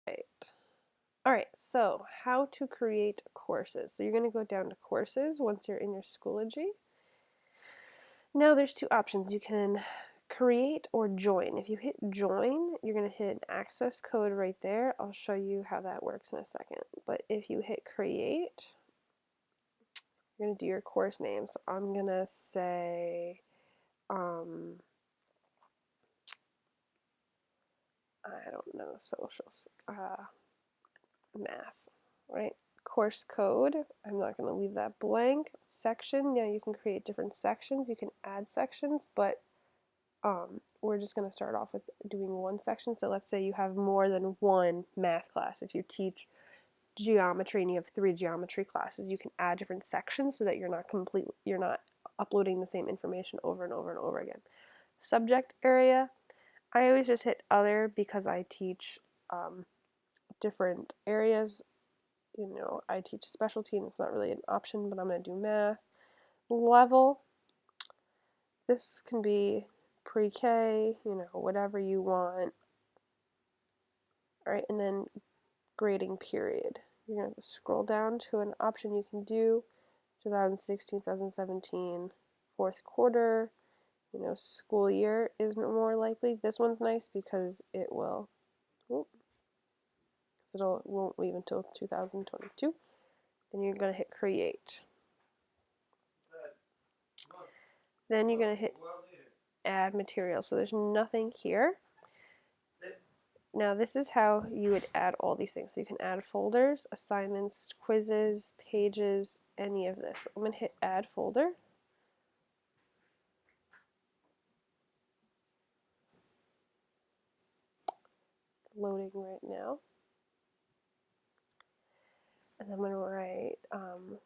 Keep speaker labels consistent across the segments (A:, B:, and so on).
A: right. All right, so how to create courses. So you're going to go down to courses once you're in your Schoology. Now there's two options. You can create or join. If you hit join, you're going to hit an access code right there. I'll show you how that works in a second. But if you hit create, you're going to do your course name. So I'm going to say, I don't know, socials, math, right? Course code, I'm not going to leave that blank. Section, yeah, you can create different sections. You can add sections, but we're just going to start off with doing one section. So let's say you have more than one math class. If you teach geometry and you have 3 geometry classes, you can add different sections so that you're not uploading the same information over and over and over again. Subject area, I always just hit other because I teach different areas. You know, I teach a specialty and it's not really an option, but I'm going to do math. Level, this can be pre-K, you know, whatever you want. All right, and then grading period. You're going to scroll down to an option you can do 2016, 2017, fourth quarter. You know, school year is more likely. This one's nice because it will, it won't leave until 2022. Then you're going to hit create. Then you're going to hit add material. So there's nothing here. Now this is how you would add all these things. So you can add folders, assignments, quizzes, pages, any of this. I'm going to hit add folder. It's loading right now. And I'm going to write welcome.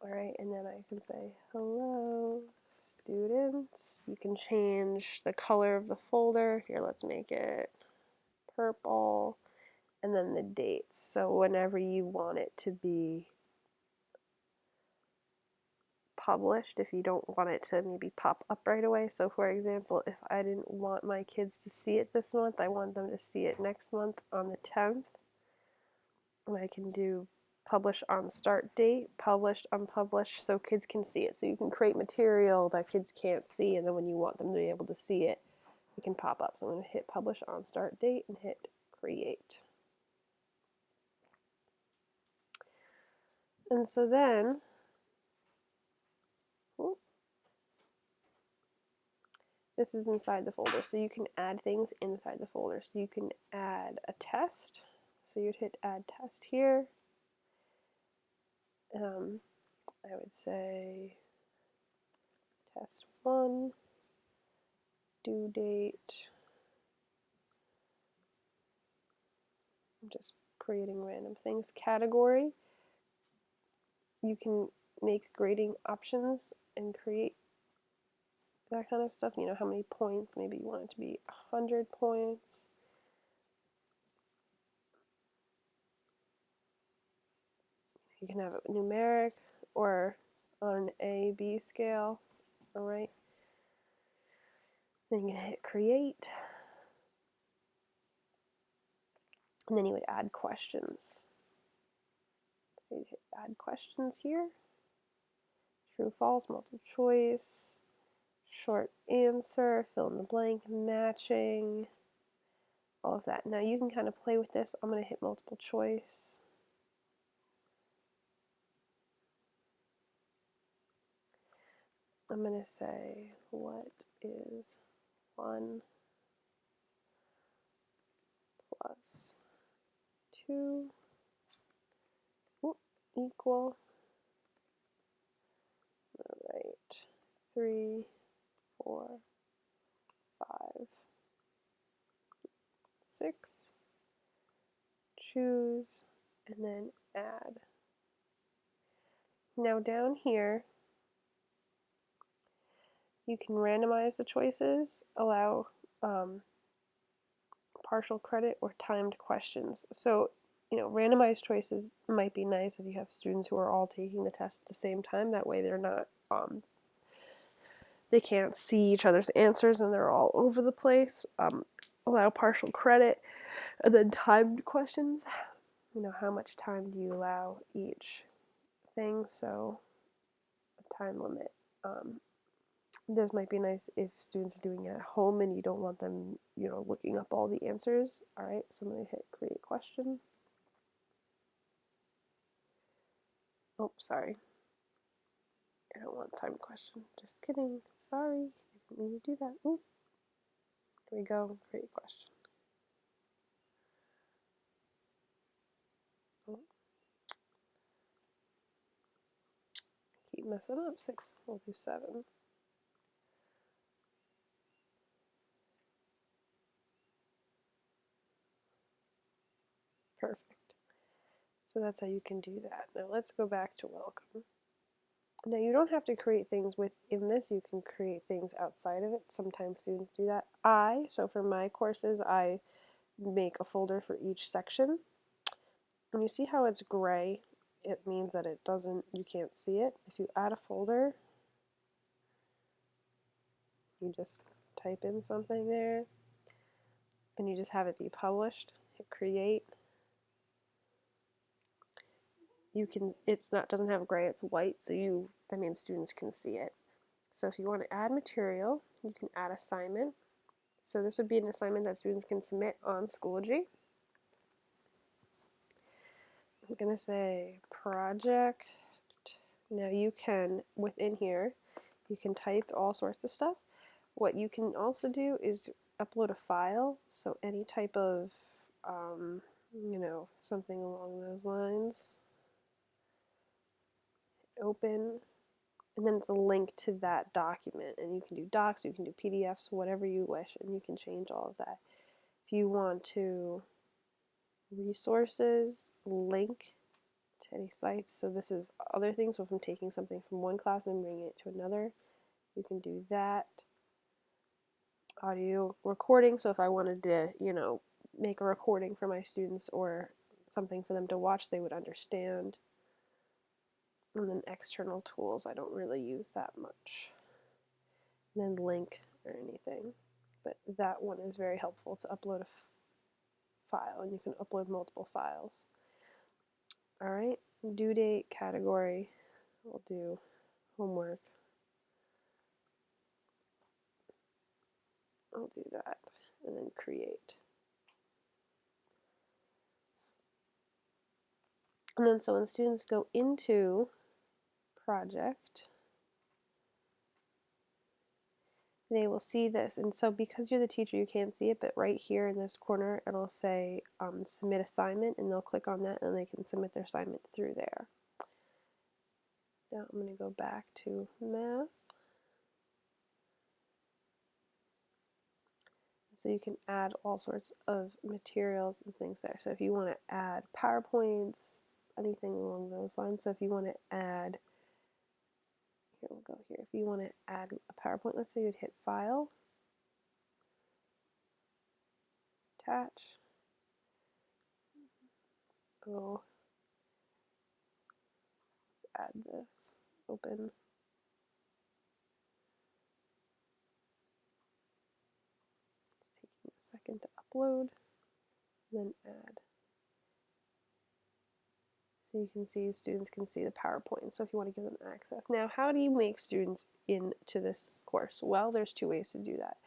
A: All right, and then I can say hello students. You can change the color of the folder. Here, let's make it purple. And then the dates. So whenever you want it to be published, if you don't want it to maybe pop up right away. So for example, if I didn't want my kids to see it this month, I want them to see it next month on the 10th. And I can do publish on start date, published, unpublished, so kids can see it. So you can create material that kids can't see, and then when you want them to be able to see it, it can pop up. So I'm going to hit publish on start date and hit create. And so then, this is inside the folder. So you can add things inside the folder. So you can add a test. So you'd hit add test here. I would say test 1, due date. I'm just creating random things. Category. You can make grading options and create that kind of stuff. You know, how many points. Maybe you want it to be 100 points. You can have it numeric or on an A-B scale. All right. Then you can hit create. And then you would add questions. So you hit add questions here. True, false, multiple choice, short answer, fill in the blank, matching, all of that. Now you can kind of play with this. I'm going to hit multiple choice. I'm going to say, what is 1 plus 2 equal, all right, 3, 4, 5, 6, choose, and then add. Now down here, you can randomize the choices, allow partial credit or timed questions. So, you know, randomized choices might be nice if you have students who are all taking the test at the same time. That way they're not, they can't see each other's answers and they're all over the place. allow partial credit, and then timed questions. How much time do you allow each thing? So a time limit. This might be nice if students are doing it at home and you don't want them, looking up all the answers. All right, so I'm going to hit create question. Oh, sorry. I don't want time question. Just kidding. Sorry. I didn't mean to do that. Ooh. Here we go. Create question. Oh. Keep messing up. 6. We'll do 7. Perfect. So that's how you can do that. Now let's go back to welcome. Now you don't have to create things within this. You can create things outside of it. Sometimes students do that. So for my courses, I make a folder for each section. And you see how it's gray? It means that you can't see it. If you add a folder, you just type in something there, and you just have it be published. Hit create. Doesn't have gray, it's white, so that means students can see it. So if you want to add material, you can add assignment. So this would be an assignment that students can submit on Schoology. I'm going to say project. Now you can, within here, you can type all sorts of stuff. What you can also do is upload a file, so any type of, something along those lines. Open, and then it's a link to that document, and you can do docs, you can do PDFs, whatever you wish, and you can change all of that. If you want to resources, link to any sites, so this is other things, so if I'm taking something from one class and bringing it to another, you can do that. Audio recording, so if I wanted to, make a recording for my students or something for them to watch they would understand. And then external tools, I don't really use that much. And then link or anything. But that one is very helpful to upload a file, and you can upload multiple files. All right, due date category, we'll do homework. I'll do that, and then create. And then so when students go into project, they will see this. And so because you're the teacher, you can't see it, but right here in this corner, it'll say submit assignment, and they'll click on that and they can submit their assignment through there. Now I'm going to go back to math. So you can add all sorts of materials and things there. So if you want to add PowerPoints, anything along those lines. So if you want to add, here we'll go here. If you want to add a PowerPoint, let's say you'd hit File, Attach. Oh, let's add this. Open. It's taking a second to upload. Then add. So you can see students can see the PowerPoint. So if you want to give them access. Now, how do you make students into this course? Well, there's 2 ways to do that.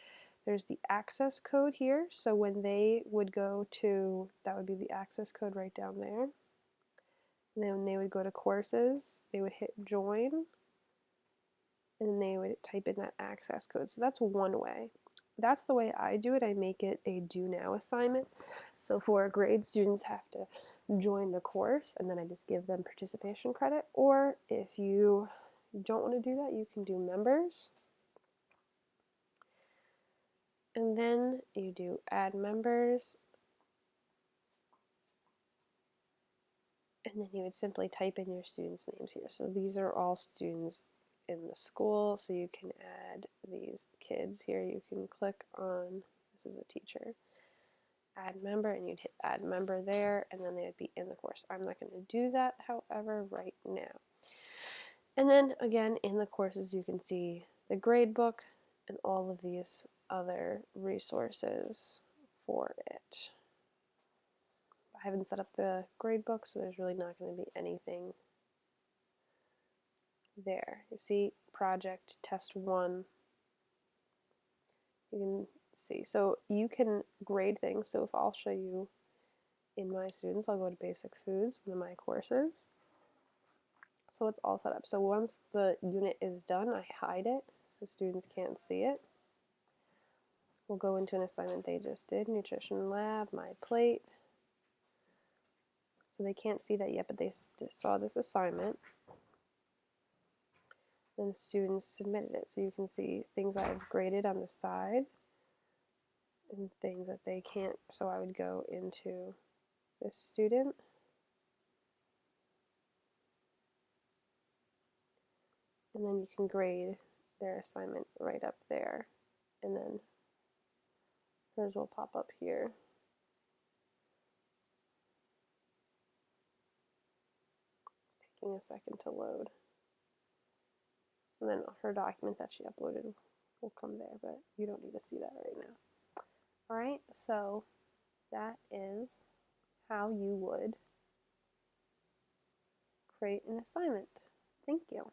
A: There's the access code here. So when they would go to, that would be the access code right down there. And then when they would go to courses, they would hit join, and then they would type in that access code. So that's one way. That's the way I do it. I make it a do now assignment. So for grade, students have to join the course, and then I just give them participation credit. Or if you don't want to do that, you can do members. And then you do add members. And then you would simply type in your students' names here. So these are all students in the school, so you can add these kids here. You can click on, this is a teacher, add member, and you'd hit add member there, and then they would be in the course. I'm not going to do that, however, right now. And then again, in the courses, you can see the grade book and all of these other resources for it. I haven't set up the grade book, so there's really not going to be anything there. You see, project test 1. You can see. So you can grade things. So if I'll show you in my students, I'll go to basic foods, one of my courses. So it's all set up. So once the unit is done, I hide it so students can't see it. We'll go into an assignment they just did, nutrition lab, my plate. So they can't see that yet, but they just saw this assignment. And the students submitted it. So you can see things I've graded on the side and things that they can't. So I would go into this student. And then you can grade their assignment right up there. And then hers will pop up here. It's taking a second to load. And then her document that she uploaded will come there, but you don't need to see that right now. Alright, so that is how you would create an assignment. Thank you.